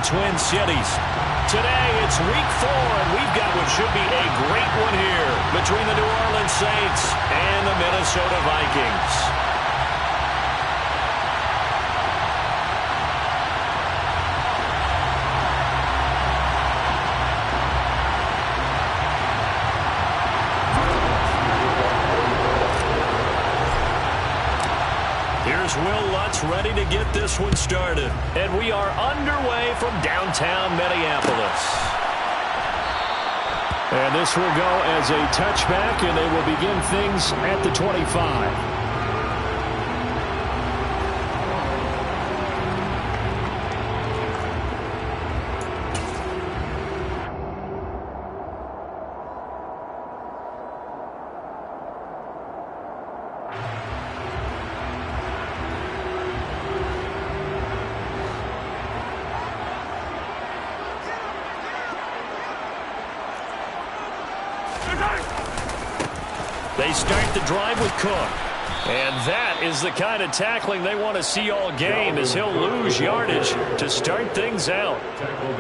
the Twin Cities. Today, it's week 4, and we've got what should be a great one here between the New Orleans Saints and the Minnesota Vikings. Here's Will Lutz ready to get this one started. And we are underway from downtown Minneapolis. And this will go as a touchback, and they will begin things at the 25. They start the drive with Cook. And that is the kind of tackling they want to see all game, as he'll lose yardage to start things out.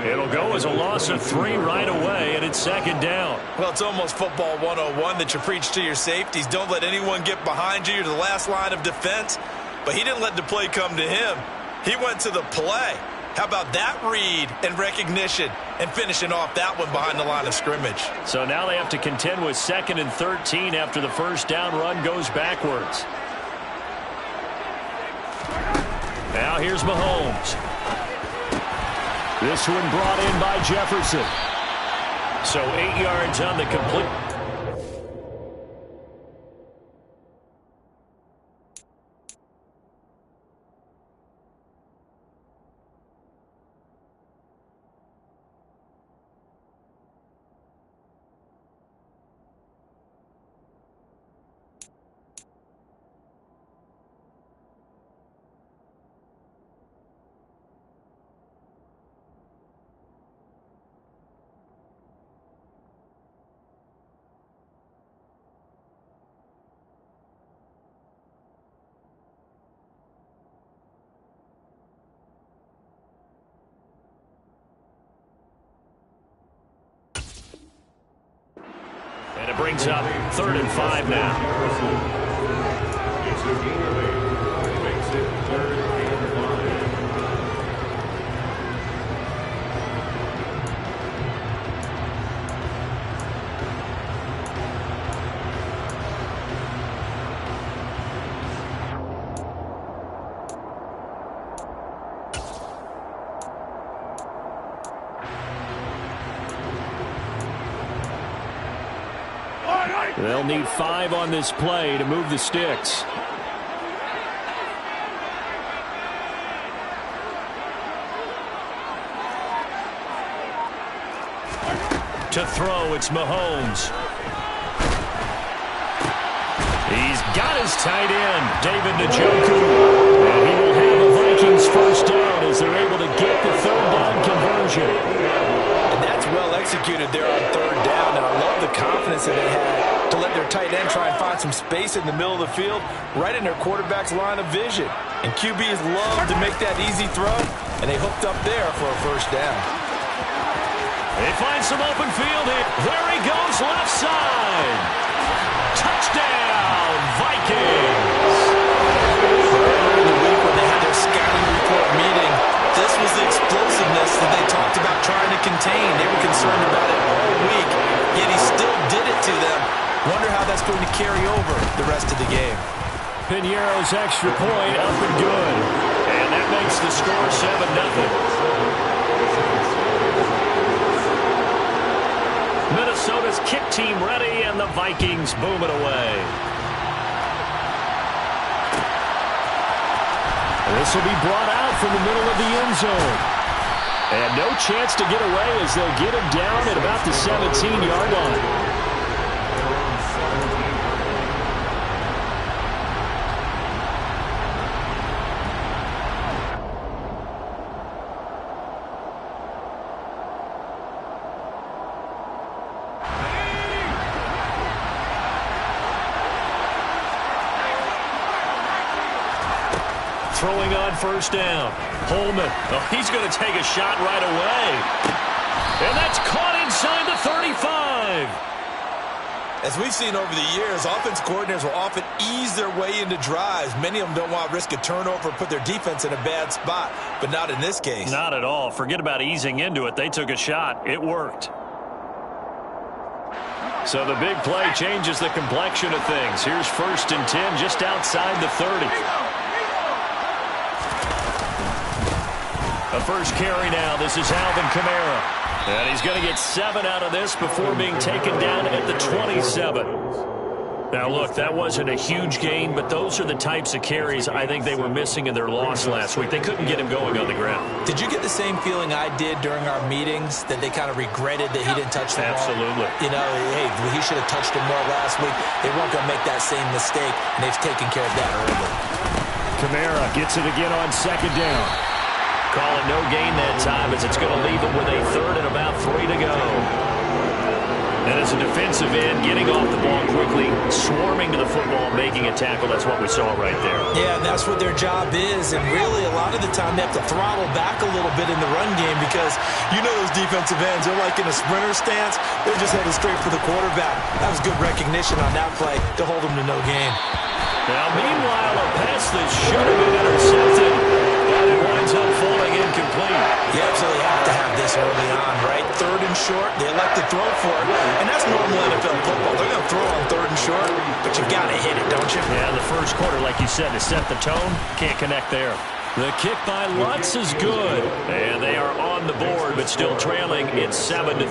It'll go as a loss of 3 right away, and it's second down. Well, it's almost football 101 that you preach to your safeties. Don't let anyone get behind you. You're the last line of defense. But he didn't let the play come to him. He went to the play. How about that read and recognition and finishing off that one behind the line of scrimmage? So now they have to contend with 2nd and 13 after the first down run goes backwards. Now here's Mahomes. This one brought in by Jefferson. So 8 yards on the complete. And it brings up 3rd and 5 now. It's a gain of 8. Makes it 3rd and 5. They'll need 5 on this play to move the sticks. To throw, it's Mahomes. He's got his tight end, David Njoku. And he will have a Vikings first down as they're able to get the 3rd down conversion. And that's well executed there on 3rd down. And I love the confidence that they had to let their tight end try and find some space in the middle of the field, right in their quarterback's line of vision. And QBs love to make that easy throw, and they hooked up there for a first down. They find some open field here. There he goes, left side. Touchdown, Vikings. Earlier in the week when they had their scouting report meeting, this was the explosiveness that they talked about trying to contain. They were concerned about it all week, yet he still did it to them. Wonder how that's going to carry over the rest of the game. Piñeiro's extra point up and good. And that makes the score 7-0. Minnesota's kick team ready, and the Vikings boom it away. This will be brought out from the middle of the end zone. And no chance to get away as they'll get him down at about the 17-yard line. Throwing on first down. Holman. Oh, he's going to take a shot right away. And that's caught inside the 35. As we've seen over the years, offense coordinators will often ease their way into drives. Many of them don't want to risk a turnover or put their defense in a bad spot, but not in this case. Not at all. Forget about easing into it. They took a shot. It worked. So the big play changes the complexion of things. Here's 1st and 10 just outside the 30. A first carry now. This is Alvin Kamara. And he's going to get 7 out of this before being taken down at the 27. Now, look, that wasn't a huge gain, but those are the types of carries I think they were missing in their loss last week. They couldn't get him going on the ground. Did you get the same feeling I did during our meetings, that they kind of regretted that he didn't touch the ball? Absolutely. You know, hey, he should have touched it more last week. They weren't going to make that same mistake, and they've taken care of that early. Kamara gets it again on 2nd down. Call it no gain that time, as it's going to leave them with a 3rd and about 3 to go. And as a defensive end, getting off the ball quickly, swarming to the football, making a tackle, that's what we saw right there. Yeah, and that's what their job is. And really, a lot of the time, they have to throttle back a little bit in the run game because you know those defensive ends, they're like in a sprinter stance. They're just headed straight for the quarterback. That was good recognition on that play to hold them to no gain. Now, meanwhile, a pass that should have been intercepted, but it winds up falling incomplete. You absolutely have to have this early on, right? 3rd and short, they elect to throw for it. And that's normal NFL football. They're going to throw on 3rd and short, but you've got to hit it, don't you? Yeah, the first quarter, like you said, to set the tone, can't connect there. The kick by Lutz is good, and they are on the board, but still trailing. It's 7-3.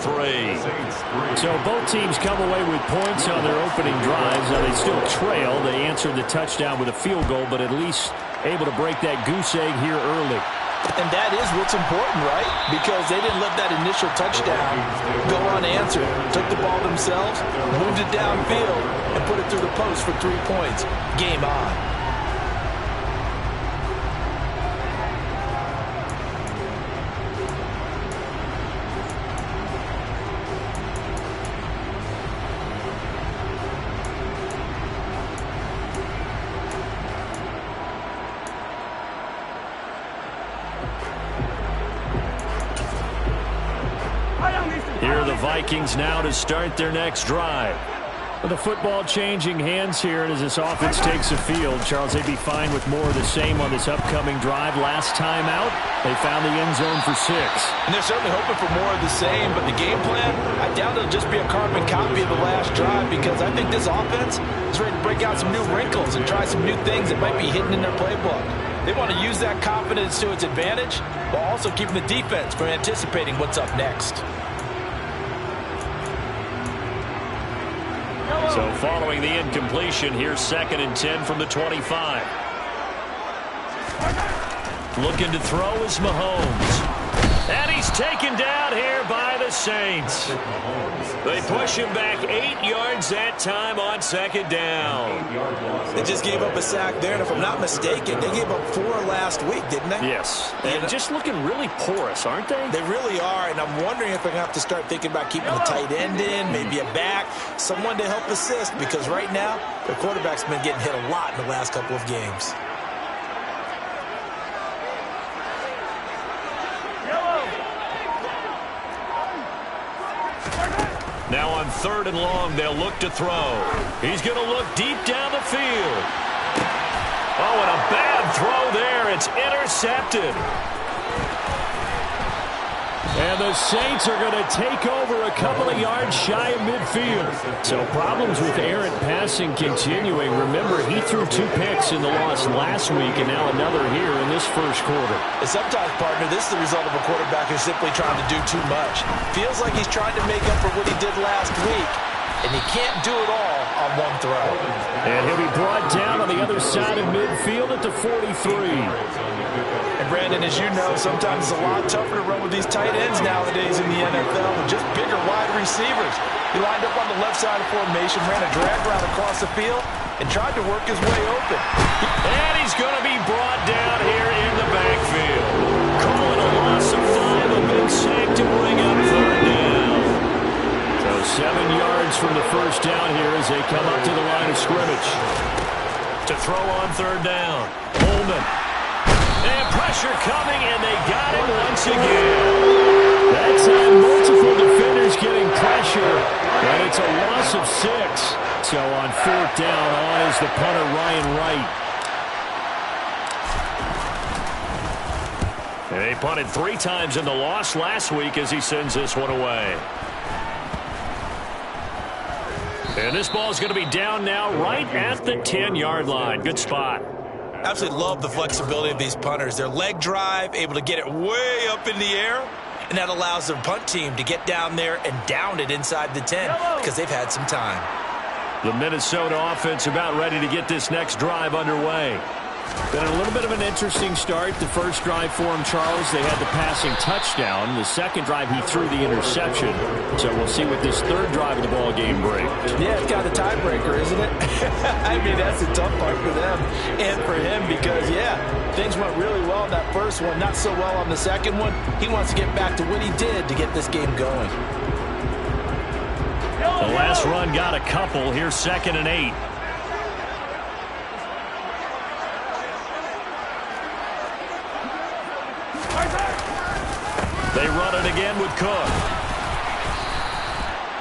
So both teams come away with points on their opening drives. Now they still trail. They answered the touchdown with a field goal, but at least able to break that goose egg here early. And that is what's important, right? Because they didn't let that initial touchdown go unanswered. Took the ball themselves, moved it downfield, and put it through the post for 3 points. Game on. Here are the Vikings now to start their next drive. With the football changing hands here, and as this offense takes the field, Charles, they'd be fine with more of the same on this upcoming drive. Last time out, they found the end zone for 6. And they're certainly hoping for more of the same, but the game plan, I doubt it'll just be a carbon copy of the last drive, because I think this offense is ready to break out some new wrinkles and try some new things that might be hidden in their playbook. They want to use that confidence to its advantage, while also keeping the defense from anticipating what's up next. So following the incompletion, here's 2nd and 10 from the 25. Looking to throw is Mahomes. And he's taken down here by the Saints. They push him back 8 yards that time on 2nd down. They just gave up a sack there, and if I'm not mistaken, they gave up 4 last week, didn't they? Yes. And just looking really porous, aren't they? They really are, and I'm wondering if they're going to have to start thinking about keeping the tight end in, maybe a back, someone to help assist, because right now, their quarterback's been getting hit a lot in the last couple of games. Now on 3rd and long, they'll look to throw. He's going to look deep down the field. Oh, and a bad throw there. It's intercepted. And the Saints are going to take over a couple of yards shy of midfield. So problems with errant passing continuing. Remember, he threw 2 picks in the loss last week, and now another here in this first quarter. And sometimes, partner, this is the result of a quarterback who's simply trying to do too much. Feels like he's trying to make up for what he did last week, and he can't do it all on one throw. And he'll be brought down on the other side of midfield at the 43. And Brandon, as you know, sometimes it's a lot tougher to run with these tight ends nowadays in the NFL with just bigger wide receivers. He lined up on the left side of formation, ran a drag route across the field, and tried to work his way open. And he's going to be brought down here in the backfield. Calling a loss of 5, a big sack to bring up 3rd down. So 7 yards from the first down here as they come up to the line of scrimmage. To throw on 3rd down. Holman. And pressure coming, and they got him once again. That time, multiple defenders getting pressure, and it's a loss of 6. So on 4th down, on is the punter, Ryan Wright. And he punted 3 times in the loss last week as he sends this one away. And this ball is going to be down now right at the 10-yard line. Good spot. Absolutely love the flexibility of these punters. Their leg drive, able to get it way up in the air, and that allows their punt team to get down there and down it inside the 10 because they've had some time. The Minnesota offense about ready to get this next drive underway. Been a little bit of an interesting start. The first drive for him, Charles, they had the passing touchdown. The second drive, he threw the interception. So we'll see what this third drive of the ball game brings. Yeah, it's kind of a tiebreaker, isn't it? I mean, that's a tough part for them and for him because, yeah, things went really well in that first one, not so well on the second one. He wants to get back to what he did to get this game going. The last run got a couple. Here's 2nd and 8. They run it again with Cook.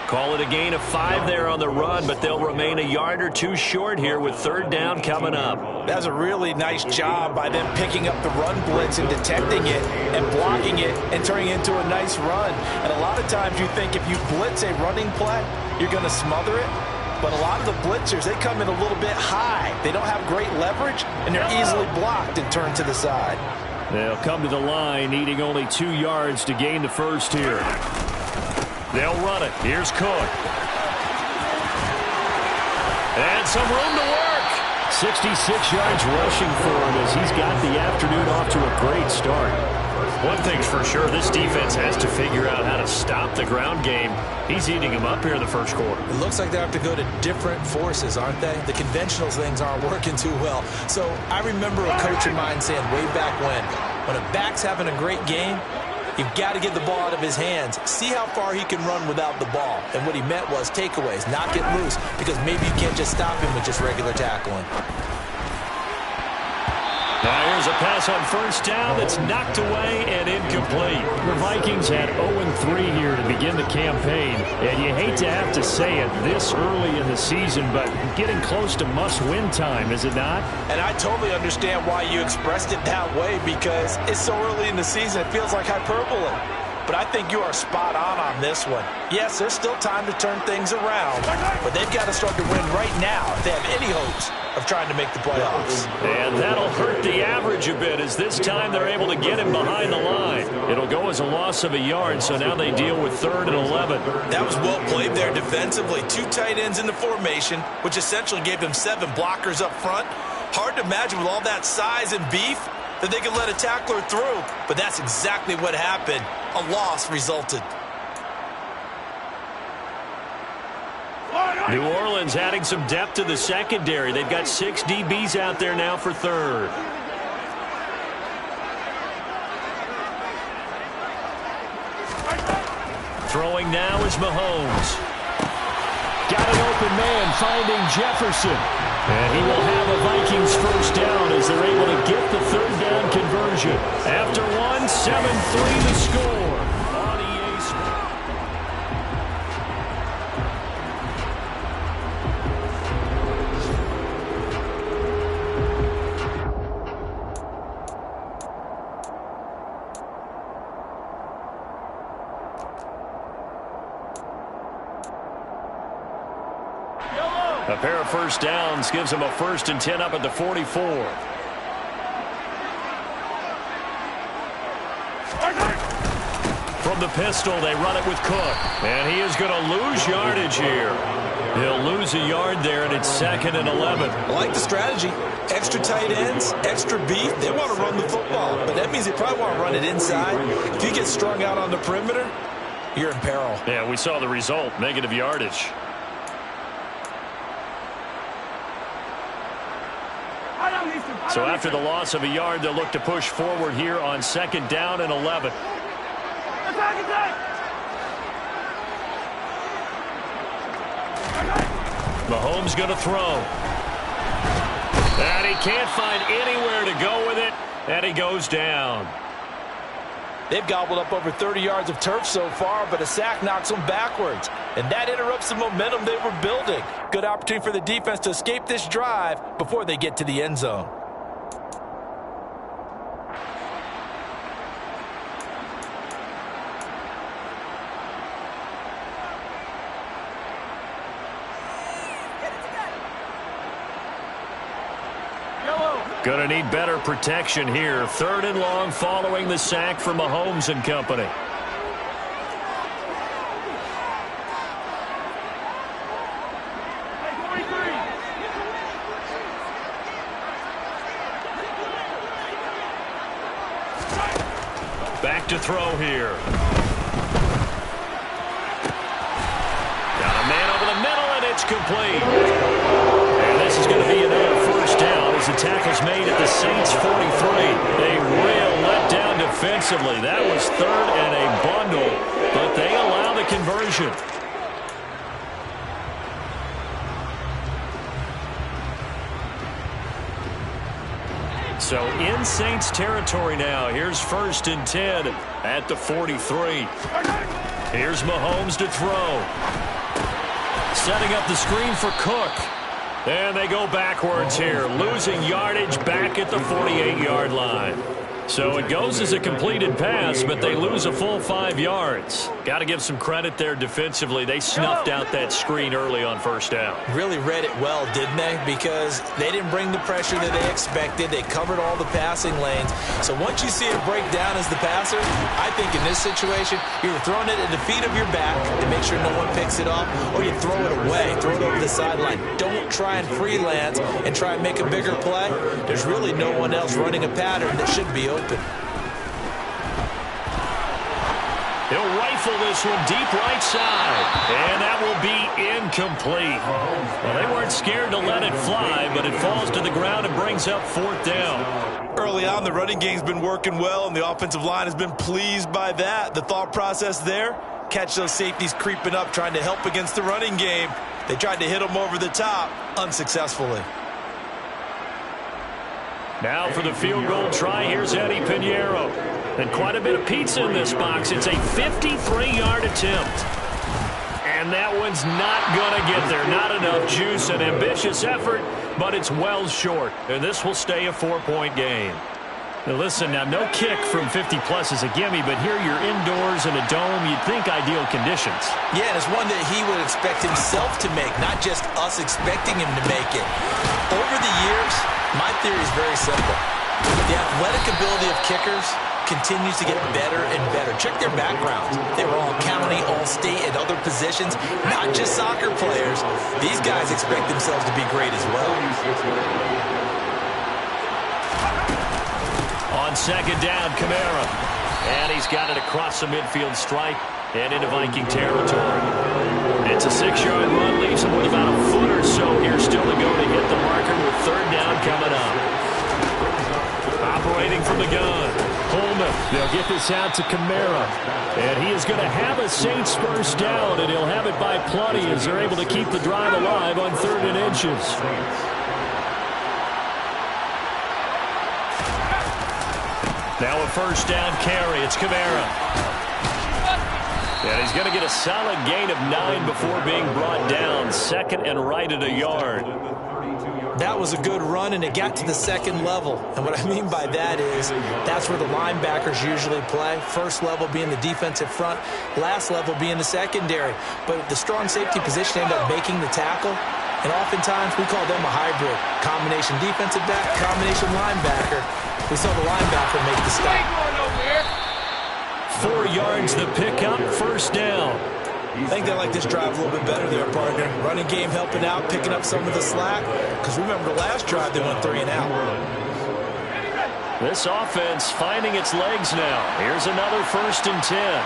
Call it a gain of 5 there on the run, but they'll remain a yard or 2 short here with 3rd down coming up. That's a really nice job by them picking up the run blitz and detecting it and blocking it and turning it into a nice run. And a lot of times you think if you blitz a running play, you're going to smother it. But a lot of the blitzers, they come in a little bit high. They don't have great leverage, and they're easily blocked and turned to the side. They'll come to the line, needing only 2 yards to gain the first here. They'll run it. Here's Cook. And some room to work. 66 yards rushing for him as he's got the afternoon off to a great start. One thing's for sure, this defense has to figure out how to stop the ground game. He's eating them up here in the first quarter. It looks like they have to go to different forces, aren't they? The conventional things aren't working too well. So I remember a coach of mine saying way back when a back's having a great game, you've got to get the ball out of his hands. See how far he can run without the ball. And what he meant was takeaways, not get loose, because maybe you can't just stop him with just regular tackling. Now here's a pass on 1st down that's knocked away and incomplete. The Vikings had 0-3 here to begin the campaign, and you hate to have to say it this early in the season, but getting close to must-win time, is it not? And I totally understand why you expressed it that way, because it's so early in the season, it feels like hyperbole. But I think you are spot on this one. Yes, there's still time to turn things around, but they've got to start to win right now if they have any hopes of trying to make the playoffs. And that'll hurt the average a bit as this time they're able to get him behind the line. It'll go as a loss of a yard, so now they deal with 3rd and 11. That was well played there defensively. 2 tight ends in the formation, which essentially gave them 7 blockers up front. Hard to imagine with all that size and beef that they could let a tackler through, but that's exactly what happened. A loss resulted. New Orleans adding some depth to the secondary. They've got 6 DBs out there now for 3rd. Throwing now is Mahomes. Got an open man finding Jefferson. And he will have a Vikings 1st down as they're able to get the 3rd down conversion. After 1, 7-3 the score on EA Sports. A pair of 1st downs gives them a 1st and 10 up at the 44. From the pistol, they run it with Cook. And he is going to lose yardage here. He'll lose a yard there, and it's 2nd and 11. I like the strategy. Extra tight ends, extra beef. They want to run the football, but that means they probably want to run it inside. If you get strung out on the perimeter, you're in peril. Yeah, we saw the result, negative yardage. So after the loss of a yard, they'll look to push forward here on 2nd down and 11. Mahomes going to throw. And he can't find anywhere to go with it. And he goes down. They've gobbled up over 30 yards of turf so far, but a sack knocks them backwards. And that interrupts the momentum they were building. Good opportunity for the defense to escape this drive before they get to the end zone. Going to need better protection here. 3rd and long following the sack from Mahomes and company. Back to throw here. Got a man over the middle, and it's complete. And this is going to be another first down as the tackle's made at the Saints' 43. A real letdown defensively. That was 3rd and a bundle, but they allow the conversion. So in Saints territory now. Here's 1st and 10 at the 43. Here's Mahomes to throw. Setting up the screen for Cook. And they go backwards here, losing yardage back at the 48-yard line. So it goes as a completed pass, but they lose a full 5 yards. Got to give some credit there defensively. They snuffed out that screen early on 1st down. Really read it well, didn't they? Because they didn't bring the pressure that they expected. They covered all the passing lanes. So once you see it break down as the passer, I think in this situation, you're throwing it at the feet of your back to make sure no one picks it up, or you throw it away, throw it over the sideline. Don't try and freelance and try and make a bigger play. There's really no one else running a pattern that should be open. He'll rifle this one deep right side, and that will be incomplete. Well, they weren't scared to let it fly, but it falls to the ground and brings up 4th down. Early on, the running game's been working well, and the offensive line has been pleased by that. The thought process there, catch those safeties creeping up, trying to help against the running game. They tried to hit them over the top, unsuccessfully. Now for the field goal try, here's Eddie Pinheiro. And quite a bit of pizza in this box. It's a 53-yard attempt. And that one's not going to get there. Not enough juice. An ambitious effort, but it's well short. And this will stay a 4-point game. Now listen, now no kick from 50-plus is a gimme, but here you're indoors in a dome. You'd think ideal conditions. Yeah, and it's one that he would expect himself to make, not just us expecting him to make it. Over the years, my theory is very simple. The athletic ability of kickers continues to get better and better. Check their backgrounds. They were all county, all state, and other positions, not just soccer players. These guys expect themselves to be great as well. On 2nd down, Kamara. And he's got it across the midfield stripe and into Viking territory. It's a 6-yard run, leaves him with about a foot or so here still to go to hit the marker with 3rd down coming up. Operating from the gun. Holman, they'll get this out to Kamara. And he is going to have a Saints 1st down, and he'll have it by plenty as they're able to keep the drive alive on 3rd and inches. Now a 1st down carry. It's Kamara. And he's going to get a solid gain of 9 before being brought down. 2nd and right at a yard. That was a good run, and it got to the 2nd level. And what I mean by that is that's where the linebackers usually play. 1st level being the defensive front, last level being the secondary. But the strong safety position ended up making the tackle. And oftentimes we call them a hybrid. Combination defensive back, combination linebacker. We saw the linebacker make the stop. 4 yards the pickup, 1st down. I think they like this drive a little bit better there, partner. Running game helping out, picking up some of the slack. Because remember, the last drive they went 3 and out. This offense finding its legs now. Here's another 1st and 10.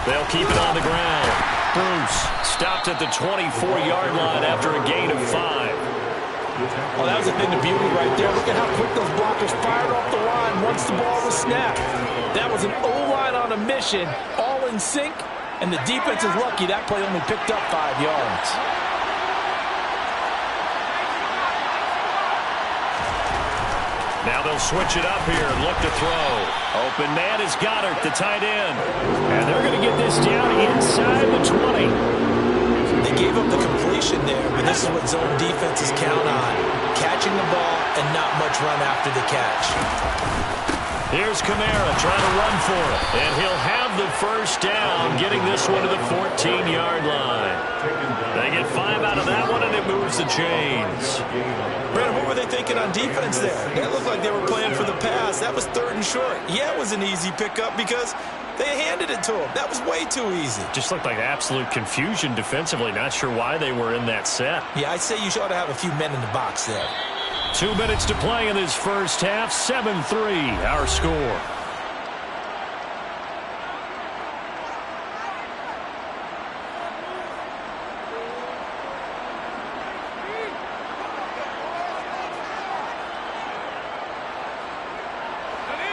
They'll keep it on the ground. Bruce stopped at the 24-yard line after a gain of 5. Well, that was a thing of beauty right there. Look at how quick those blockers fired off the line once the ball was snapped. That was an O-line on a mission, all in sync, and the defense is lucky that play only picked up 5 yards. Now they'll switch it up here and look to throw. Open man is Goddard, the tight end. And they're going to get this down inside the 20. They gave up the completion there, but this is what zone defenses count on. Catching the ball and not much run after the catch. Here's Kamara trying to run for it. And he'll have the first down, getting this one to the 14-yard line. They get 5 out of that one, and it moves the chains. Brandon, what were they thinking on defense there? That looked like they were playing for the pass. That was 3rd and short. Yeah, it was an easy pickup because they handed it to him. That was way too easy. Just looked like absolute confusion defensively. Not sure why they were in that set. Yeah, I'd say you ought to have a few men in the box there. 2 minutes to play in this first half. 7-3, our score.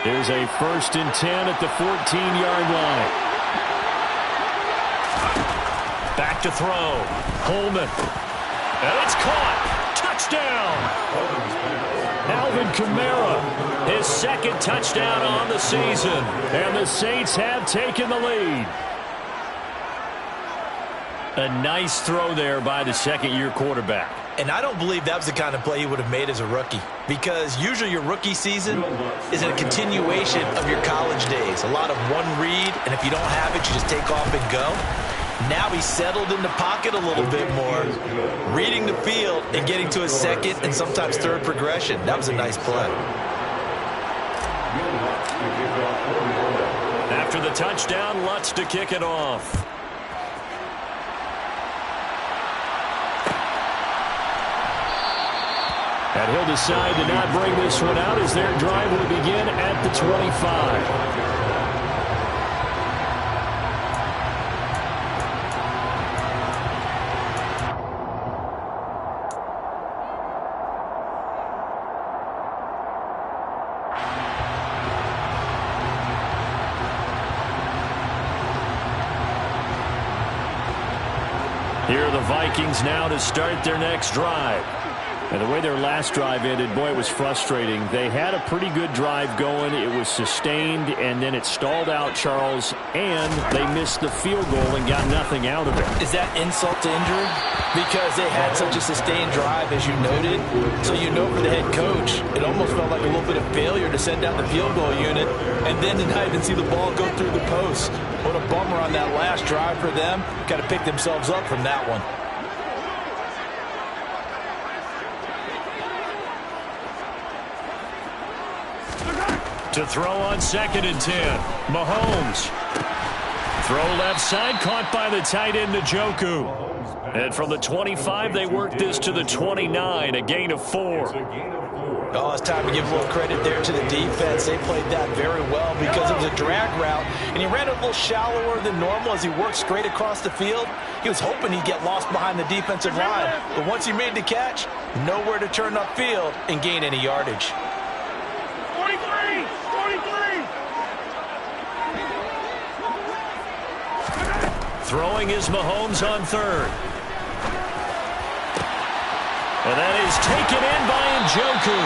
Here's a 1st and 10 at the 14-yard line. Back to throw. Holman. And it's caught. Touchdown. Alvin Kamara, his 2nd touchdown on the season. And the Saints have taken the lead. A nice throw there by the 2nd-year quarterback. And I don't believe that was the kind of play he would have made as a rookie. Because usually your rookie season is a continuation of your college days. A lot of one read, and if you don't have it, you just take off and go. Now he's settled in the pocket a little bit more, reading the field and getting to his 2nd and sometimes 3rd progression. That was a nice play. After the touchdown, Lutz to kick it off. And he'll decide to not bring this one out as their drive will begin at the 25. Here are the Vikings now to start their next drive. And the way their last drive ended, boy, it was frustrating. They had a pretty good drive going. It was sustained, and then it stalled out, Charles, and they missed the field goal and got nothing out of it. Is that insult to injury? Because they had such a sustained drive, as you noted. So you know for the head coach, it almost felt like a little bit of failure to send down the field goal unit and then to not even see the ball go through the post. What a bummer on that last drive for them. Got to pick themselves up from that one. To throw on 2nd and 10. Mahomes. Throw left side, caught by the tight end Njoku. And from the 25, they work this to the 29, a gain of 4. Oh, it's time to give a little credit there to the defense. They played that very well because it was a drag route, and he ran a little shallower than normal as he worked straight across the field. He was hoping he'd get lost behind the defensive line, but once he made the catch, nowhere to turn upfield and gain any yardage. 43! Throwing is Mahomes on 3rd. And that is taken in by Njoku.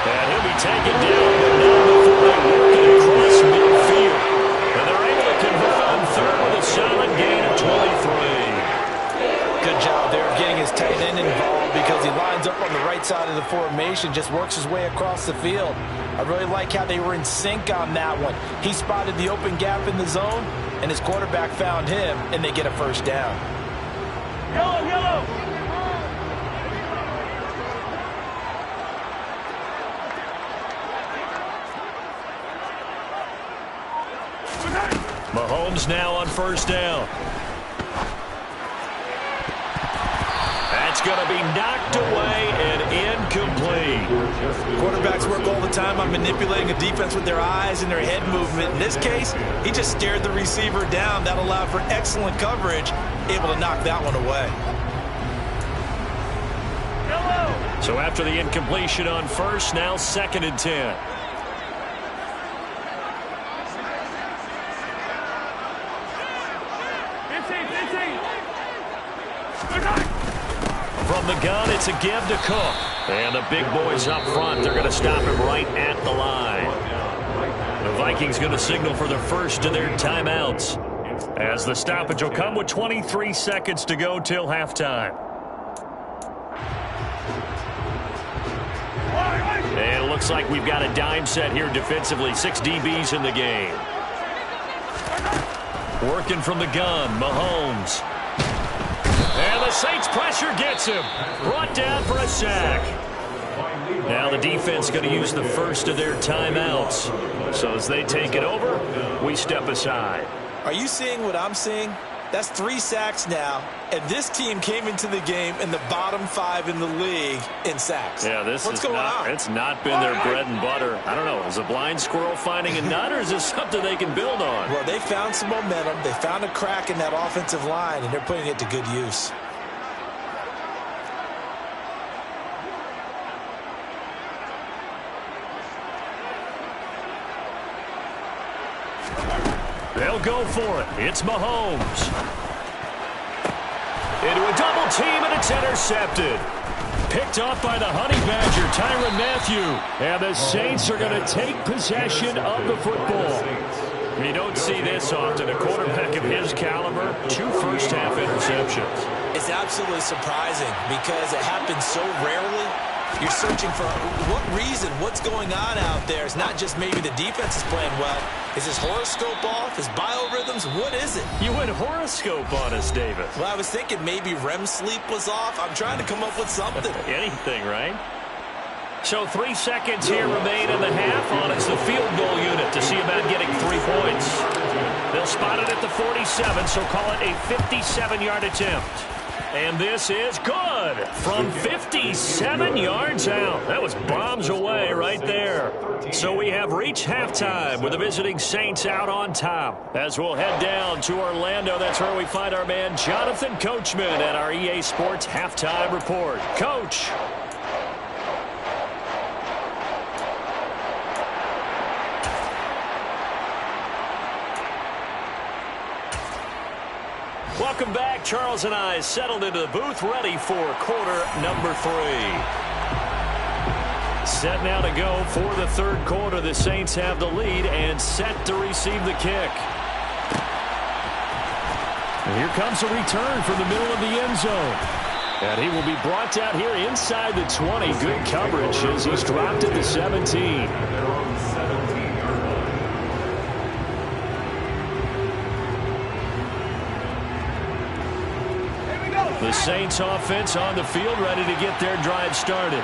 And he'll be taken down, but not before they work it across midfield. And they're able to convert on 3rd with a solid gain of 23. Good job there of getting his tight end involved because he lines up on the right side of the formation, just works his way across the field. I really like how they were in sync on that one. He spotted the open gap in the zone, and his quarterback found him, and they get a first down. Yellow! Mahomes now on 1st down. That's going to be knocked away and incomplete. Quarterbacks work all the time on manipulating a defense with their eyes and their head movement. In this case, he just stared the receiver down. That allowed for excellent coverage, able to knock that one away. So after the incompletion on 1st, now 2nd and 10. From the gun, it's a give to Cook. And the big boys up front, they're going to stop him right at the line. The Vikings going to signal for the first of their timeouts, as the stoppage will come with 23 seconds to go till halftime. And it looks like we've got a dime set here defensively. 6 DBs in the game. Working from the gun, Mahomes. And the Saints pressure gets him. Brought down for a sack. Now the defense going to use the first of their timeouts. So as they take it over, we step aside. Are you seeing what I'm seeing? That's 3 sacks now, and this team came into the game in the bottom 5 in the league in sacks. Yeah, What's going on? It's not been their bread and butter. I don't know. Is a blind squirrel finding a nut, or is this something they can build on? Well, they found some momentum. They found a crack in that offensive line, and they're putting it to good use. They'll go for it. It's Mahomes. Into a double team, and it's intercepted. Picked off by the Honey Badger, Tyrann Mathieu. And the Saints are going to take possession of the football. You don't see this often. A quarterback of his caliber, 2 first-half interceptions. It's absolutely surprising because it happens so rarely. You're searching for what reason, what's going on out there. It's not just maybe the defense is playing well. Is his horoscope off? His biorhythms? What is it? You went horoscope on us, David. Well, I was thinking maybe REM sleep was off. I'm trying to come up with something. Anything, right? So 3 seconds here remain in the half. On it's the field goal unit to see about getting 3 points. They'll spot it at the 47, so call it a 57-yard attempt. And this is good from 57 yards out. That was bombs away right there. So we have reached halftime with the visiting Saints out on top. As we'll head down to Orlando, that's where we find our man Jonathan Coachman at our EA Sports Halftime Report. Coach. Welcome back. Charles and I settled into the booth, ready for quarter number 3. Set now to go for the third quarter. The Saints have the lead and set to receive the kick. And here comes a return from the middle of the end zone. And he will be brought down here inside the 20. Good coverage as he's dropped at the 17. The Saints offense on the field, ready to get their drive started.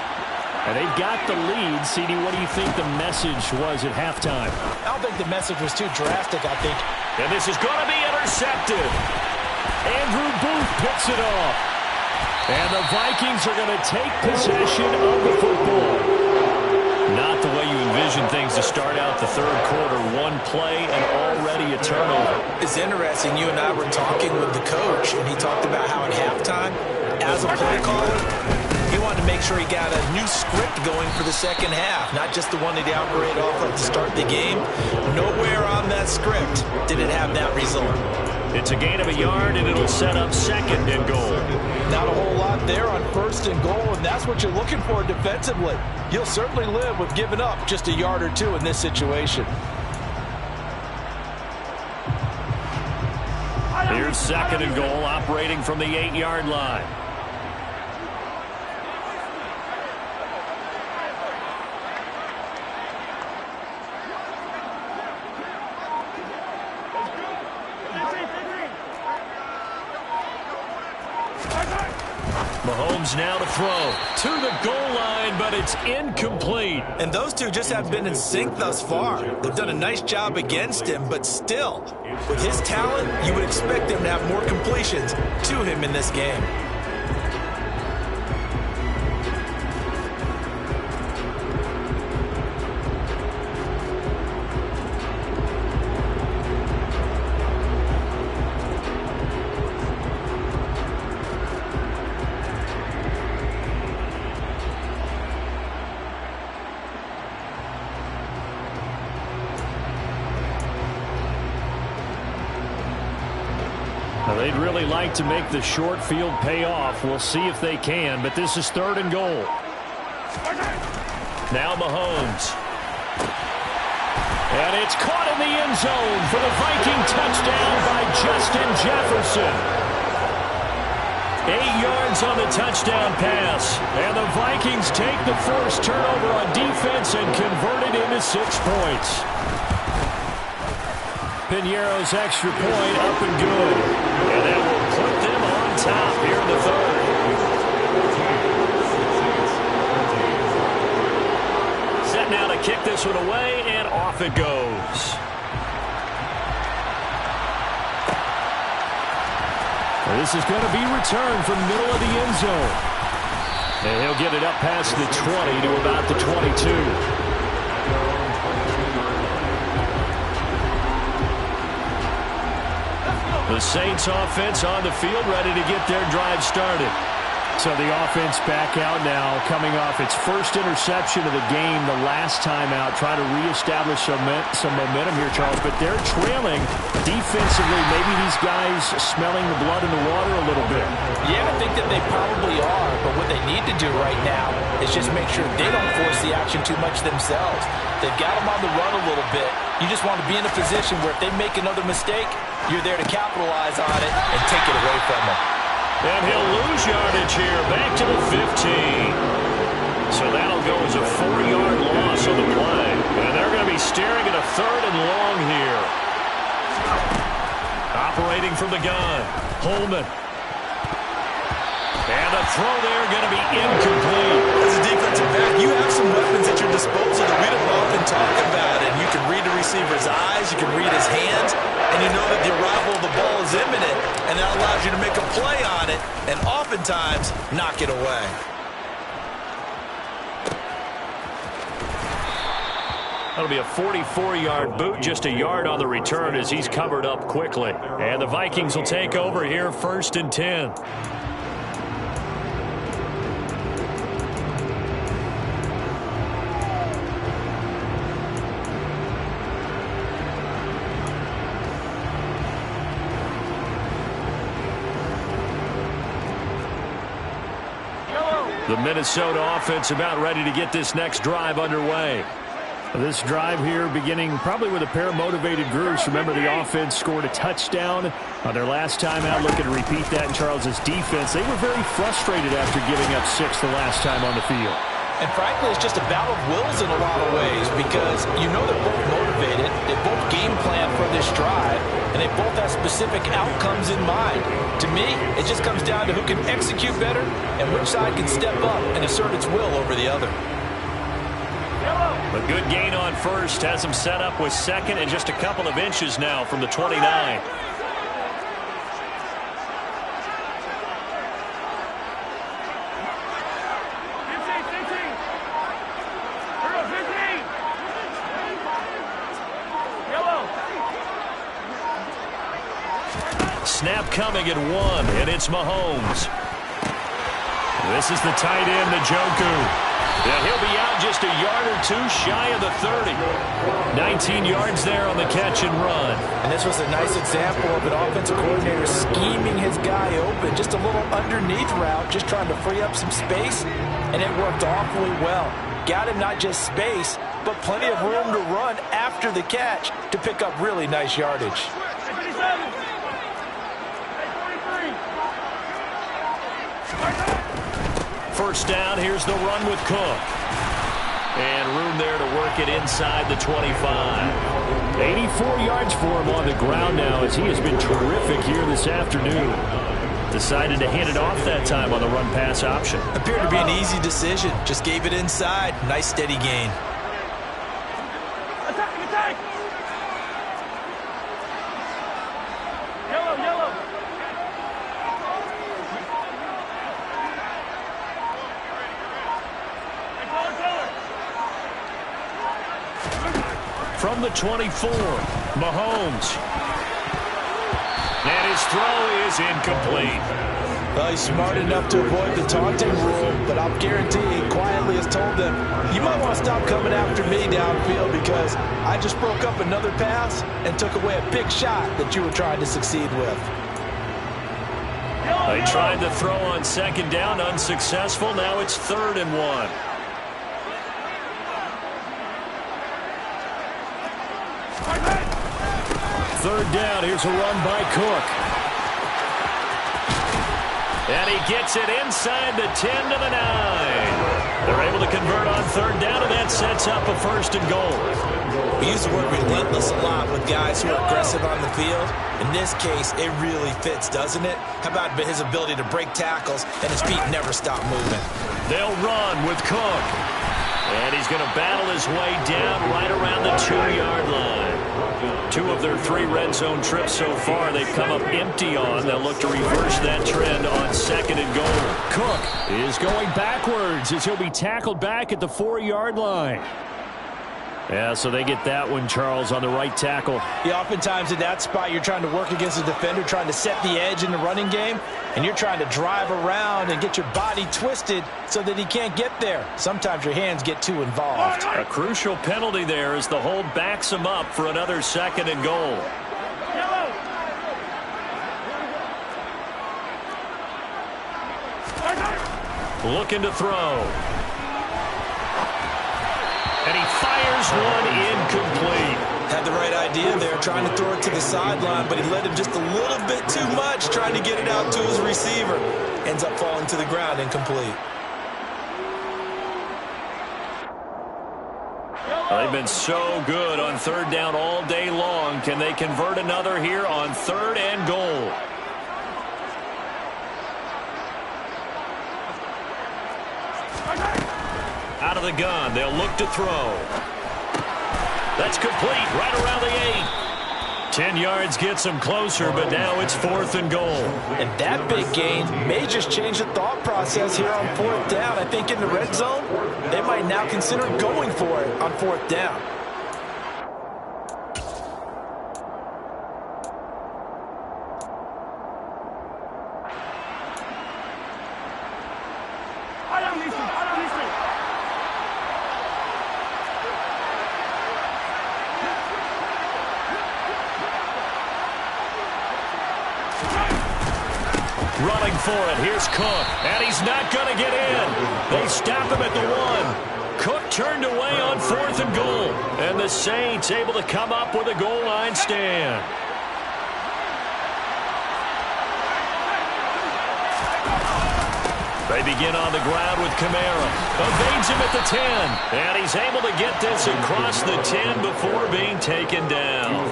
And they've got the lead. CD, what do you think the message was at halftime? I don't think the message was too drastic, I think. And this is going to be intercepted. Andrew Booth picks it off. And the Vikings are going to take possession of the football. Not the way you envision things to start out the third quarter. 1 play and already a turnover. It's interesting. You and I were talking with the coach, and he talked about how at halftime, as a play caller, he wanted to make sure he got a new script going for the second half, not just the one that he operated off of to start the game. Nowhere on that script did it have that result. It's a gain of a yard, and it'll set up 2nd and goal. Not a whole lot there on 1st and goal, and that's what you're looking for defensively. You'll certainly live with giving up just a yard or 2 in this situation. Here's 2nd and goal, operating from the 8-yard line. Mahomes now to throw to the goal line, but it's incomplete. And those two just have been in sync thus far. They've done a nice job against him, but still, with his talent, you would expect him to have more completions to him in this game. They'd really like to make the short field pay off. We'll see if they can, but this is 3rd and goal. Now Mahomes. And it's caught in the end zone for the Viking touchdown by Justin Jefferson. 8 yards on the touchdown pass. And the Vikings take the first turnover on defense and convert it into 6 points. Piñeiro's extra point up and good. And that will put them on top here in the third. Set now to kick this one away, and off it goes. This is going to be returned from the middle of the end zone. And he'll get it up past the 20 to about the 22. The Saints offense on the field, ready to get their drive started. So the offense back out now, coming off its first interception of the game the last time out, trying to reestablish some momentum here, Charles. But they're trailing defensively. Maybe these guys smelling the blood in the water a little bit. Yeah, I think that they probably are. But what they need to do right now is just make sure they don't force the action too much themselves. They've got them on the run a little bit. You just want to be in a position where if they make another mistake, you're there to capitalize on it and take it away from them. And he'll lose yardage here, back to the 15. So that'll go as a 4-yard loss on the play. And they're going to be staring at a 3rd and long here. Operating from the gun, Holman. And the throw there going to be incomplete. As a defensive back, you have some weapons at your disposal that we don't often talk about. And you can read the receiver's eyes, you can read his hands, and you know that the arrival of the ball is imminent, and that allows you to make a play on it and oftentimes knock it away. That'll be a 44-yard boot, just a yard on the return as he's covered up quickly. And the Vikings will take over here, 1st and 10. The Minnesota offense about ready to get this next drive underway. This drive here beginning probably with a pair of motivated groups. Remember, the offense scored a touchdown on their last time out. Looking to repeat that in Charles's defense. They were very frustrated after giving up 6 the last time on the field. And frankly, it's just a battle of wills in a lot of ways because you know they're both motivated. They both game plan for this drive, and they both have specific outcomes in mind. To me, it just comes down to who can execute better and which side can step up and assert its will over the other. A good gain on first has them set up with 2nd and just a couple of inches now from the 29. Snap coming at 1, and it's Mahomes. This is the tight end, Njoku. Yeah, he'll be out just a yard or 2 shy of the 30. 19 yards there on the catch and run. And this was a nice example of an offensive coordinator scheming his guy open. Just a little underneath route, just trying to free up some space, and it worked awfully well. Got him not just space, but plenty of room to run after the catch to pick up really nice yardage. First down, here's the run with Cook. And room there to work it inside the 25. 84 yards for him on the ground now as he has been terrific here this afternoon. Decided to hand it off that time on the run-pass option. Appeared to be an easy decision. Just gave it inside. Nice steady gain. Attack! Yellow! From the 24, Mahomes. And his throw is incomplete. Well, he's smart enough to avoid the taunting rule, but I'm guaranteeing quietly has told them, you might want to stop coming after me downfield because I just broke up another pass and took away a big shot that you were trying to succeed with. They tried to throw on 2nd down, unsuccessful. Now it's 3rd and 1. third down. Here's a run by Cook. And he gets it inside the 10 to the 9. They're able to convert on third down, and that sets up a first and goal. We use the word relentless a lot with guys who are aggressive on the field. In this case, it really fits, doesn't it? How about his ability to break tackles and his feet never stop moving? They'll run with Cook. And he's going to battle his way down right around the 2-yard line. 2 of their 3 red zone trips so far they've come up empty on. They'll look to reverse that trend on second and goal. Cook is going backwards as he'll be tackled back at the 4-yard line. Yeah, so they get that one, Charles, on the right tackle. Yeah, oftentimes in that spot, you're trying to work against the defender, trying to set the edge in the running game, and you're trying to drive around and get your body twisted so that he can't get there. Sometimes your hands get too involved. A crucial penalty there as the hold backs him up for another second and goal. Looking to throw. And he fires one incomplete. Had the right idea there, trying to throw it to the sideline, but he led him just a little bit too much, trying to get it out to his receiver. Ends up falling to the ground, incomplete. They've been so good on third down all day long. Can they convert another here on third and goal? Out of the gun, they'll look to throw. That's complete, right around the 8. 10 yards gets them closer, but now it's fourth and goal. And that big gain may just change the thought process here on fourth down. I think in the red zone, they might now consider going for it on fourth down. Running for it. Here's Cook. And he's not going to get in. They stop him at the 1. Cook turned away on fourth and goal. And the Saints able to come up with a goal line stand. They begin on the ground with Kamara. Evades him at the 10. And he's able to get this across the 10 before being taken down.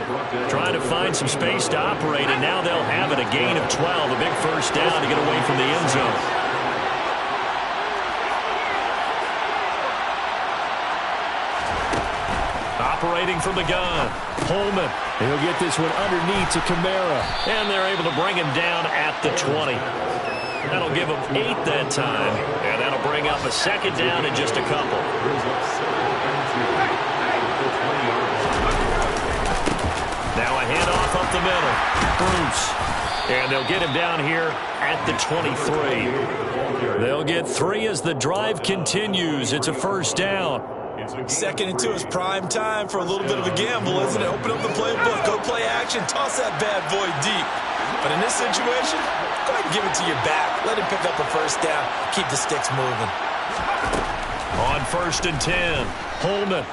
Trying to find some space to operate, and now they'll have it. A gain of 12. A big first down to get away from the end zone. Operating from the gun. Holman. He'll get this one underneath to Kamara. And they're able to bring him down at the 20. That'll give them 8 that time, and that'll bring up a second down in just a couple. Now a handoff up the middle. Bruce. And they'll get him down here at the 23. They'll get 3 as the drive continues. It's a first down. Second and 2 is prime time for a little bit of a gamble, isn't it? Open up the playbook, go play action, toss that bad boy deep. But in this situation, go ahead and give it to your back. Let him pick up a first down. Keep the sticks moving. On first and 10, Holman.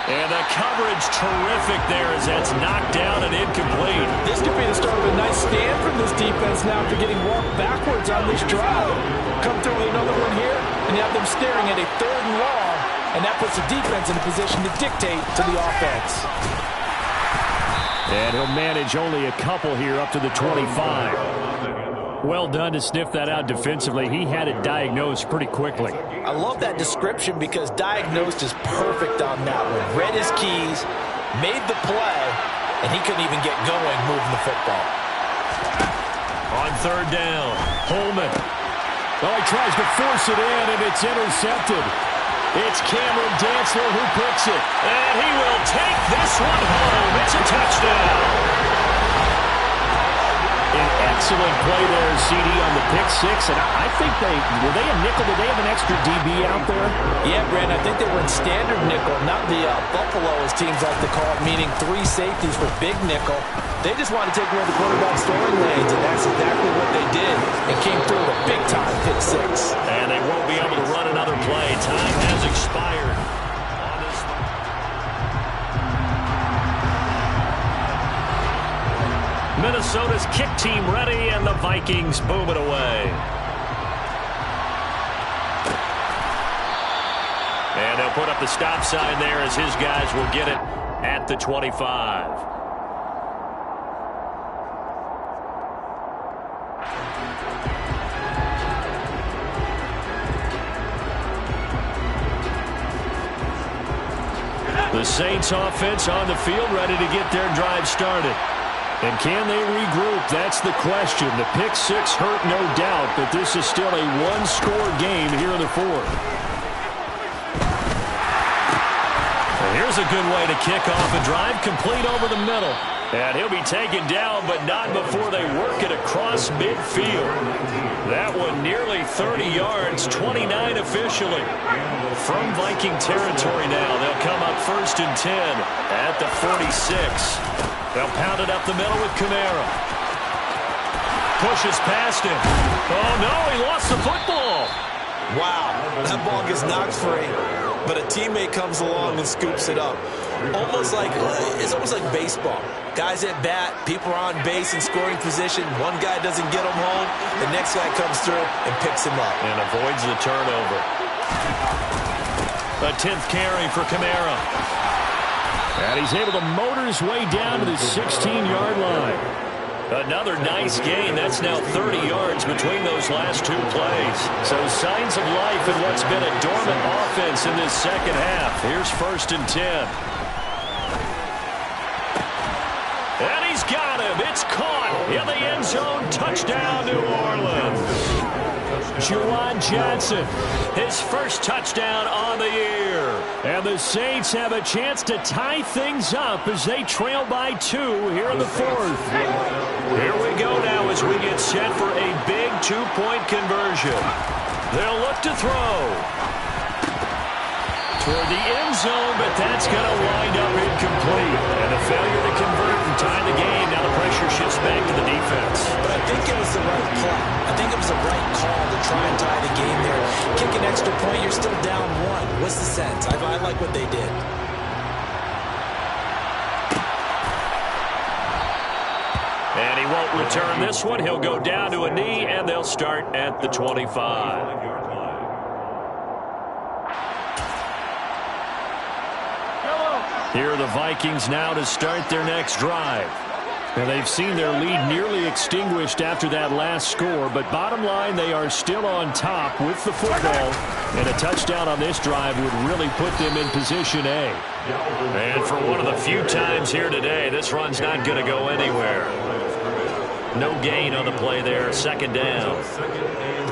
And the coverage terrific there as that's knocked down and incomplete. This could be the start of a nice stand from this defense now after getting walked backwards on this drive. Come through with another one here, and you have them staring at a third and long, and that puts the defense in a position to dictate to the offense. And he'll manage only a couple here up to the 25. Well done to sniff that out defensively. He had it diagnosed pretty quickly. I love that description because diagnosed is perfect on that one. Read his keys, made the play, and he couldn't even get going moving the football. On third down, Holman. Oh, he tries to force it in, and it's intercepted. It's Cameron Dantzler who picks it. And he will take this one home. It's a touchdown. An excellent play there, CD, on the pick six. And I think were they a nickel? Did they have an extra DB out there? Yeah, Brandon, I think they were in standard nickel, not the Buffalo, as teams like to call it, meaning 3 safeties for big nickel. They just want to take away the quarterback's throwing lanes, and that's exactly what they did. And came through with a big-time pick six. And they won't be able to run another play. Time has expired. Minnesota's kick team ready, and the Vikings boom it away. And they'll put up the stop sign there as his guys will get it at the 25. The Saints offense on the field ready to get their drive started. And can they regroup? That's the question. The pick six hurt, no doubt, but this is still a one-score game here in the fourth. And here's a good way to kick off a drive, complete over the middle. And he'll be taken down, but not before they work it across midfield. That one nearly 30 yards, 29 officially. From Viking territory now, they'll come up 1st and 10 at the 46. They'll pound it up the middle with Kamara. Pushes past him. Oh, no, he lost the football. Wow, that ball gets knocked free, but a teammate comes along and scoops it up. It's almost like baseball. Guys at bat, people are on base in scoring position. One guy doesn't get him home. The next guy comes through and picks him up. And avoids the turnover. A 10th carry for Kamara. And he's able to motor his way down to the 16-yard line. Another nice gain. That's now 30 yards between those last two plays. So signs of life in what's been a dormant offense in this second half. Here's 1st and 10. And he's got him. It's caught in the end zone. Touchdown, New Orleans. Juwan Johnson, his first touchdown on the year. And the Saints have a chance to tie things up as they trail by 2 here in the fourth. Here we go now as we get set for a big 2-point conversion. They'll look to throw toward the end zone, but that's going to wind up incomplete. And a failure to convert and tie the game. Now the pressure shifts back to the defense. But I think it was the right play. I think it was the right call to try and tie the game there. Kick an extra point, you're still down 1. What's the sense? I like what they did. And he won't return this one. He'll go down to a knee, and they'll start at the 25. Here are the Vikings now to start their next drive. And they've seen their lead nearly extinguished after that last score, but bottom line, they are still on top with the football. And a touchdown on this drive would really put them in position A. And for one of the few times here today, this run's not going to go anywhere. No gain on the play there, 2nd down.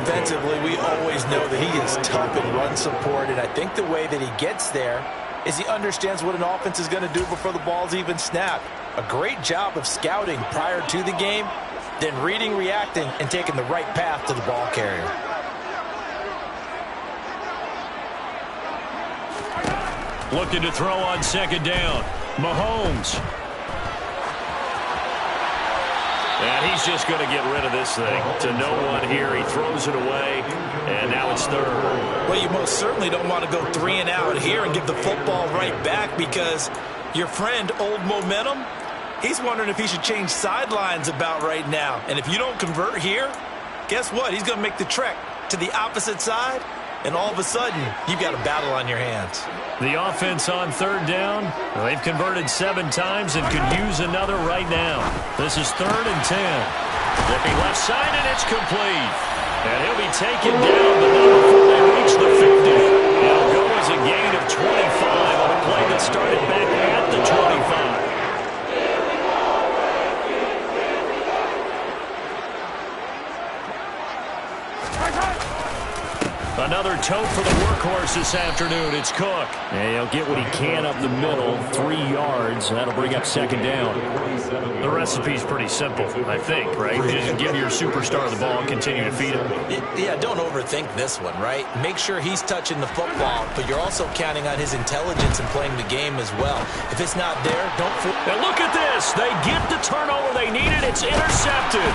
Defensively, we always know that he is tough in run support, and I think the way that he gets there is he understands what an offense is going to do before the ball's even snapped. A great job of scouting prior to the game, then reading, reacting, and taking the right path to the ball carrier. Looking to throw on 2nd down. Mahomes. And he's just going to get rid of this thing. To no one here. He throws it away, and now it's 3rd. Well, you most certainly don't want to go 3 and out here and give the football right back because your friend, Old Momentum, he's wondering if he should change sidelines about right now. And if you don't convert here, guess what? He's going to make the trek to the opposite side, and all of a sudden, you've got a battle on your hands. The offense on 3rd down. They've converted 7 times and could use another right now. This is 3rd and 10. Flipping left side, and it's complete. And he'll be taken down, but not before they reach the 50. It'll go as a gain of 25 on a play that started back at the 25. Another tote for the workhorse this afternoon. It's Cook. And he'll get what he can up the middle, 3 yards. That'll bring up 2nd down. The recipe's pretty simple, I think, right? Just give your superstar the ball and continue to feed him. Yeah, don't overthink this one, right? Make sure he's touching the football, but you're also counting on his intelligence and playing the game as well. If it's not there, don't... And look at this. They get the turnover they needed. It's intercepted.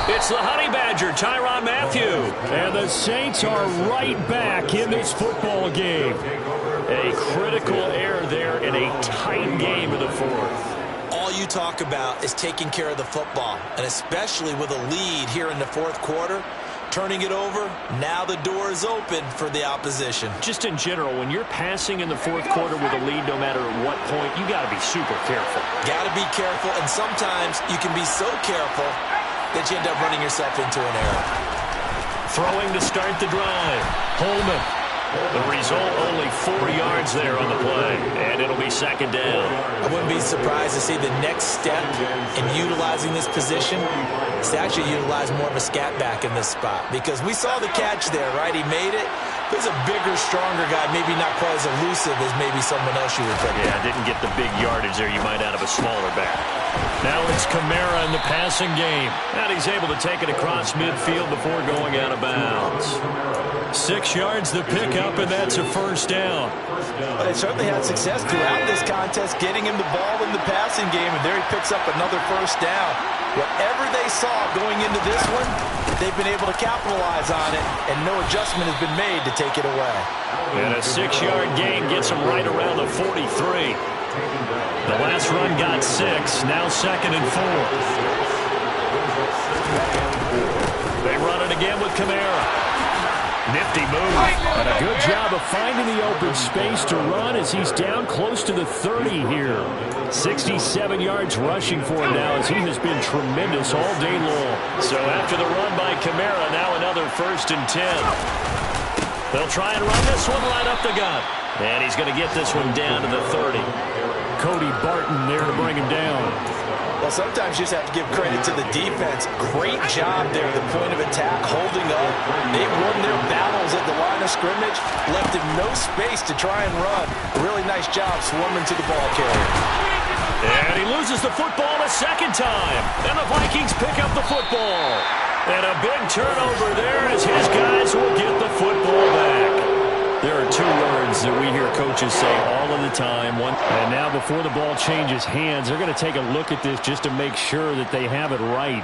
It's the Honey Badger, Tyrann Mathieu. And the Saints are right back in this football game. A critical error there in a tight game in the fourth. All you you talk about is taking care of the football, and especially with a lead here in the fourth quarter. Turning it over, now the door is open for the opposition. Just in general, when you're passing in the fourth quarter with a lead, no matter at what point, you got to be super careful. Got to be careful, and sometimes you can be so careful that you end up running yourself into an error. Throwing to start the drive. Holman. The result, only 4 yards there on the play, and it'll be second down. I wouldn't be surprised to see the next step in utilizing this position is to actually utilize more of a scat back in this spot, because we saw the catch there, right? He made it. He's a bigger, stronger guy, maybe not quite as elusive as maybe someone else you would put. Yeah, didn't get the big yardage there you might out of a smaller back. Now it's Kamara in the passing game, and he's able to take it across midfield before going out of bounds. 6 yards the pickup, and that's a first down. But they certainly had success throughout this contest, getting him the ball in the passing game, and there he picks up another first down. Whatever they saw going into this one, they've been able to capitalize on it, and no adjustment has been made to take it away. And a 6-yard gain gets him right around the 43. The last run got 6, now second and 4. They run it again with Kamara. Nifty move. And a good job of finding the open space to run as he's down close to the 30 here. 67 yards rushing for him now as he has been tremendous all day long. So after the run by Kamara, now another 1st and 10. They'll try and run this one right up the gut. And he's going to get this one down to the 30. Cody Barton there to bring him down. Well, sometimes you just have to give credit to the defense. Great job there at the point of attack, holding up. They won their battles at the line of scrimmage, left him no space to try and run. Really nice job swarming to the ball carrier. And he loses the football a second time. And the Vikings pick up the football. And a big turnover there as his guys will get the football back. There are 2 words that we hear coaches say all of the time. And now before the ball changes hands, they're going to take a look at this just to make sure that they have it right.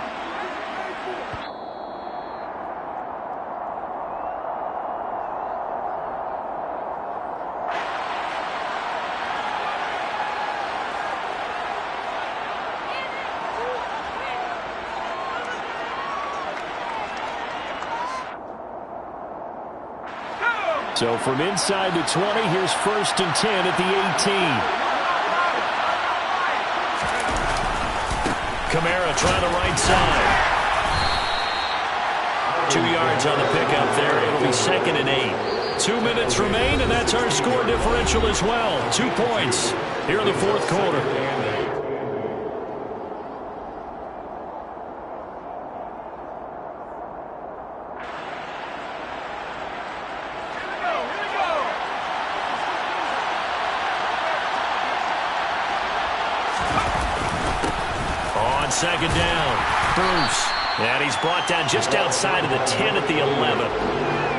So from inside the 20, here's 1st and 10 at the 18. Kamara trying the right side. 2 yards on the pickup there. It'll be 2nd and 8. 2 minutes remain, and that's our score differential as well. 2 points here in the fourth quarter. Second down, Bruce. And he's brought down just outside of the 10 at the 11.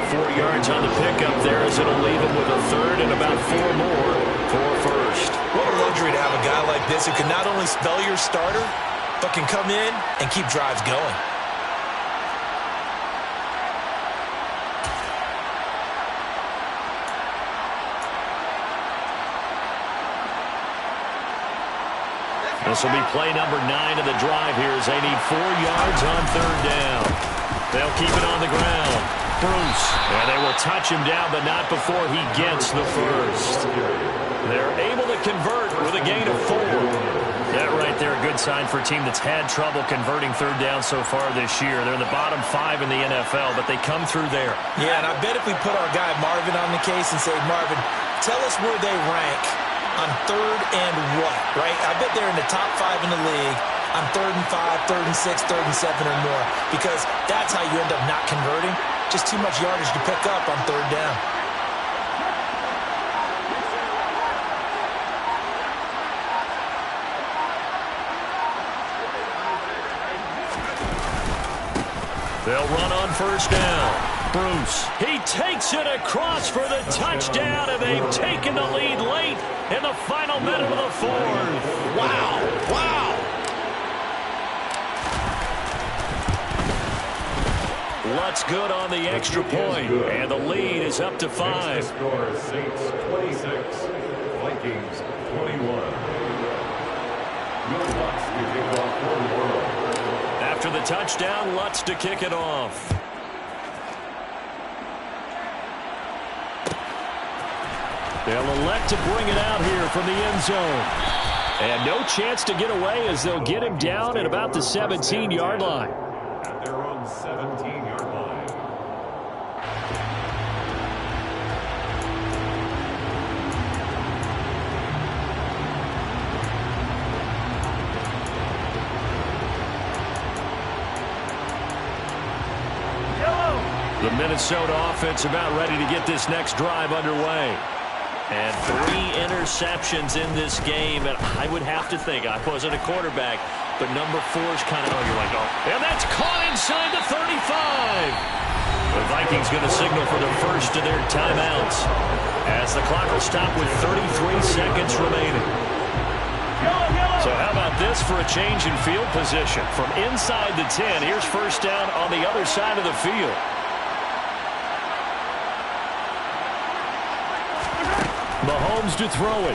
4 yards on the pickup there as it'll leave him with a 3rd and about 4 more for 1st. What a luxury to have a guy like this who can not only spell your starter, but can come in and keep drives going. This will be play number 9 of the drive here as they need 4 yards on 3rd down. They'll keep it on the ground. Bruce. And they will touch him down, but not before he gets the 1st. They're able to convert with a gain of 4. That right there, a good sign for a team that's had trouble converting 3rd down so far this year. They're in the bottom 5 in the NFL, but they come through there. Yeah, and I bet if we put our guy Marvin on the case and say, Marvin, tell us where they rank on 3rd and what, right? I bet they're in the top 5 in the league on 3rd and 5, 3rd and 6, 3rd and 7 or more, because that's how you end up not converting. Just too much yardage to pick up on 3rd down. They'll run on 1st down. Bruce. He takes it across for the touchdown, and they've taken the lead late in the final minute of the 4th. Wow. Wow. Luck's good on the extra point, and the lead is up to 5. Score Saints 26, Vikings 21. After the touchdown, Lutz to kick it off. They'll elect to bring it out here from the end zone. And no chance to get away as they'll get him down at about the 17-yard line. At their own 17-yard line. The Minnesota offense about ready to get this next drive underway. And 3 interceptions in this game. And I would have to think, I wasn't a quarterback, but number 4 is kind of, you're like, oh. And that's caught inside the 35. The Vikings going to signal for the first of their timeouts as the clock will stop with 33 seconds remaining. So how about this for a change in field position? From inside the 10, here's first down on the other side of the field. Mahomes to throw it.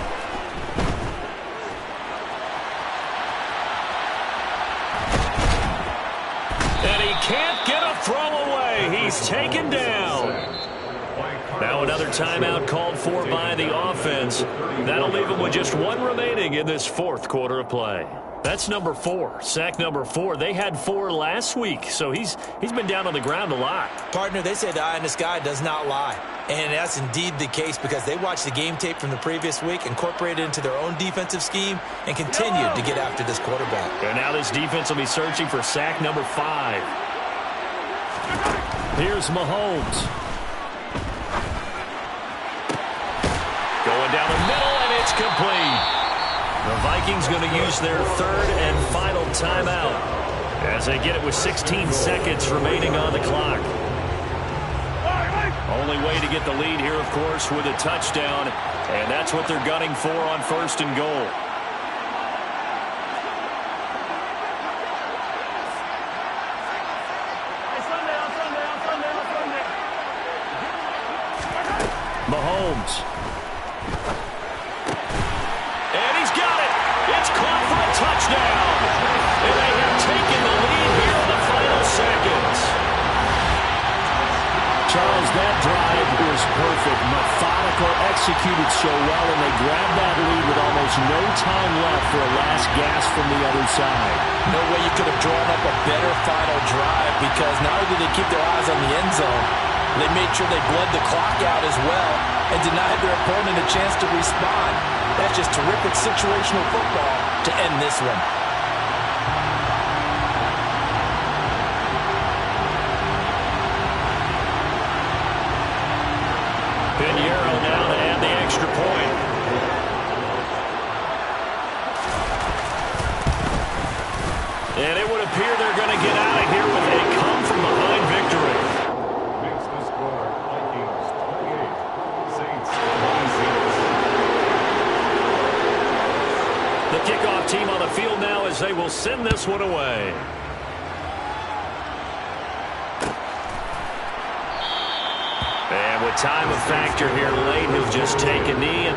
And he can't get a throw away. He's taken down. Now another timeout called for by the offense. That'll leave him with just 1 remaining in this 4th quarter of play. That's number 4, sack number 4. They had 4 last week, so he's been down on the ground a lot. Partner, they say the eye in the sky does not lie. And that's indeed the case because they watched the game tape from the previous week, incorporated it into their own defensive scheme, and continued to get after this quarterback. And now this defense will be searching for sack number 5. Here's Mahomes. Going down the middle, and it's complete. The Vikings going to use their 3rd and final timeout as they get it with 16 seconds remaining on the clock. Only way to get the lead here, of course, with a touchdown, and that's what they're gunning for on 1st and goal. Mahomes. And he's got it. It's caught for a touchdown. And they have taken the lead here in the final seconds. Charles, that drive was perfect. Methodical, executed so well, and they grabbed that lead with almost no time left for a last gasp from the other side. No way you could have drawn up a better final drive because not only did they keep their eyes on the end zone, they made sure they bled the clock out as well and denied their opponent a chance to respond. That's just terrific situational football to end this one. Pinheiro now to add the extra point. And it would appear they're going to get out of here with a come-from-behind victory. Makes the score Vikings 28, Saints 26. The kickoff team on the field now as they will send this one away. And with time a factor here late, he'll just take a knee.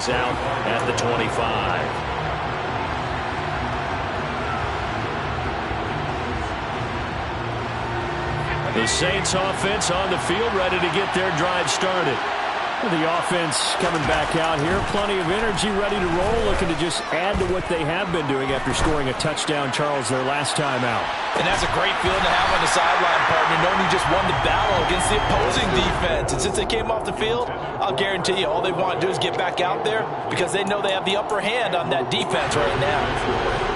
Out at the 25. The Saints offense on the field ready to get their drive started. The offense coming back out here, plenty of energy, ready to roll, looking to just add to what they have been doing after scoring a touchdown, Charles, their last time out. And that's a great feeling to have on the sideline, partner, knowing you just won the battle against the opposing defense. And since they came off the field, I'll guarantee you all they want to do is get back out there because they know they have the upper hand on that defense right now.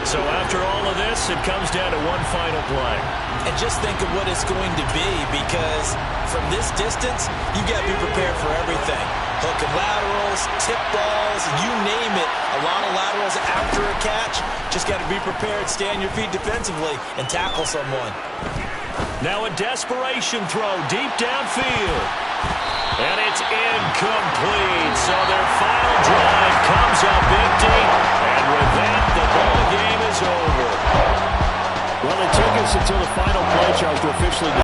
So after all of this, it comes down to one final play. And just think of what it's going to be, because from this distance, you've got to be prepared for everything. Hook and laterals, tip balls, you name it. A lot of laterals after a catch. Just got to be prepared, stay on your feet defensively, and tackle someone. Now a desperation throw deep downfield. And it's incomplete. So their final drive comes up empty. And with that, the ball game is over. Well, it took us until the final play, Charles, to officially